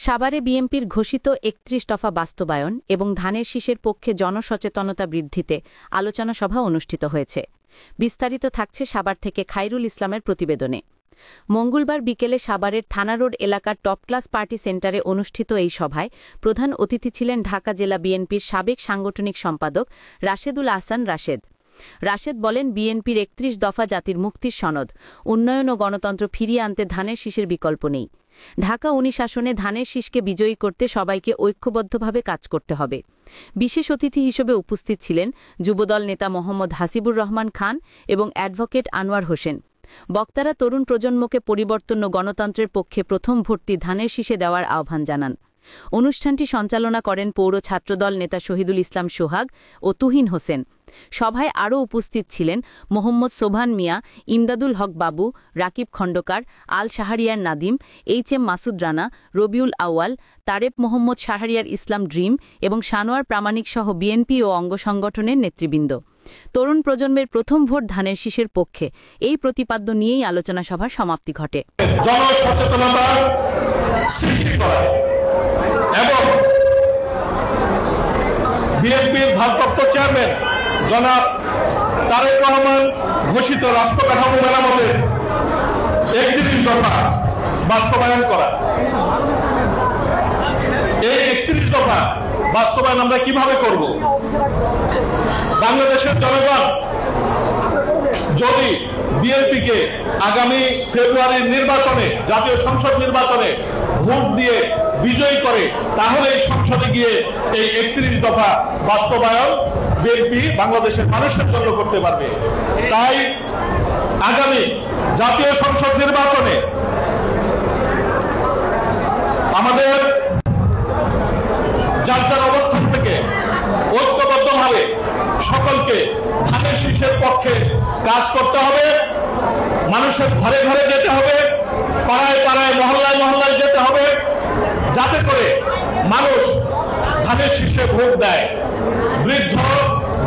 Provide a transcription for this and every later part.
সাভারে বিএনপির ঘোষিত ৩১ দফা বাস্তবায়ন এবং ধানের শীষের পক্ষে জনসচেতনতা বৃদ্ধিতে আলোচনা সভা অনুষ্ঠিত হয়েছে। বিস্তারিত থাকছে সাভার থেকে খায়রুল ইসলামের প্রতিবেদনে। মঙ্গলবার বিকেলে সাভারের থানা রোড এলাকার টপ ক্লাস পার্টি সেন্টারে অনুষ্ঠিত এই সভায় প্রধান অতিথি ছিলেন ঢাকা জেলা বিএনপির সাবেক সাংগঠনিক সম্পাদক রাশেদুল আহসান রাশেদ। রাশেদ বলেন, বিএনপির ৩১ দফা জাতির মুক্তির সনদ, উন্নয়ন ও গণতন্ত্র ফিরিয়ে আনতে ধানের শীষের বিকল্প নেই। ঢাকা ১৯ আসনে ধানের শীষকে বিজয়ী করতে সবাইকে ঐক্যবদ্ধভাবে কাজ করতে হবে। বিশেষ অতিথি হিসেবে উপস্থিত ছিলেন যুবদল নেতা মোহাম্মদ হাসিবুর রহমান খান এবং অ্যাডভোকেট আনোয়ার হোসেন। বক্তারা তরুণ প্রজন্মকে পরিবর্তন ও গণতন্ত্রের পক্ষে প্রথম ভোটটি ধানের শীষে দেওয়ার আহ্বান জানান। অনুষ্ঠানটি সঞ্চালনা করেন পৌর ছাত্রদল নেতা শহীদুল ইসলাম সোহাগ ও তুহিন হোসেন। সভায় আরও উপস্থিত ছিলেন মোহাম্মদ সোবহান মিয়া, ইমদাদুল হক বাবু, রাকিব খণ্ডকার, আল শাহরিয়ার নাদিম, এইচ.এম. মাসুদ রানা, রবিউল আউয়াল, তারেক মোহাম্মদ শাহরিয়ার ইসলাম ড্রিম এবং সানোয়ার প্রামাণিক সহ বিএনপি ও অঙ্গ সংগঠনের নেতৃবৃন্দ। তরুণ প্রজন্মের প্রথম ভোট ধানের শীষের পক্ষে, এই প্রতিপাদ্য নিয়েই আলোচনা সভার সমাপ্তি ঘটে। জনসচেতনতা সৃষ্টি করা এবং বিএনপির ভারপ্রাপ্ত চেয়ারম্যান জনাব তারেক রহমান ঘোষিত রাষ্ট্র কাঠামো মেরামতের ৩১ দফা বাস্তবায়ন করা। এই ৩১ দফা বাস্তবায়ন আমরা কিভাবে করব? বাংলাদেশের জনগণ যদি বিএনপিকে আগামী ফেব্রুয়ারির নির্বাচনে, জাতীয় সংসদ নির্বাচনে ভোট দিয়ে বিজয়ী করে, তাহলে এই সংসদে গিয়ে এই ৩১ দফা বাস্তবায়ন বিএনপি বাংলাদেশের মানুষের জন্য করতে পারবে। তাই আগামী জাতীয় সংসদ নির্বাচনে আমাদের যার যার অবস্থান থেকে ঐক্যবদ্ধভাবে সকলকে ধানের শীষের পক্ষে কাজ করতে হবে। মানুষের ঘরে ঘরে যেতে হবে, পাড়ায় পাড়ায়, মহল্লায় মহল্লায় যেতে হবে, যাতে করে মানুষ ধানের শীষে ভোট দেয়। বৃদ্ধ,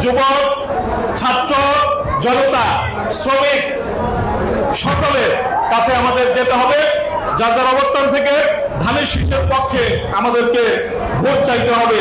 যুবক, ছাত্র, জনতা, শ্রমিক সকলের কাছে আমাদের যেতে হবে। যার যার অবস্থান থেকে ধানের শীষের পক্ষে আমাদেরকে ভোট চাইতে হবে।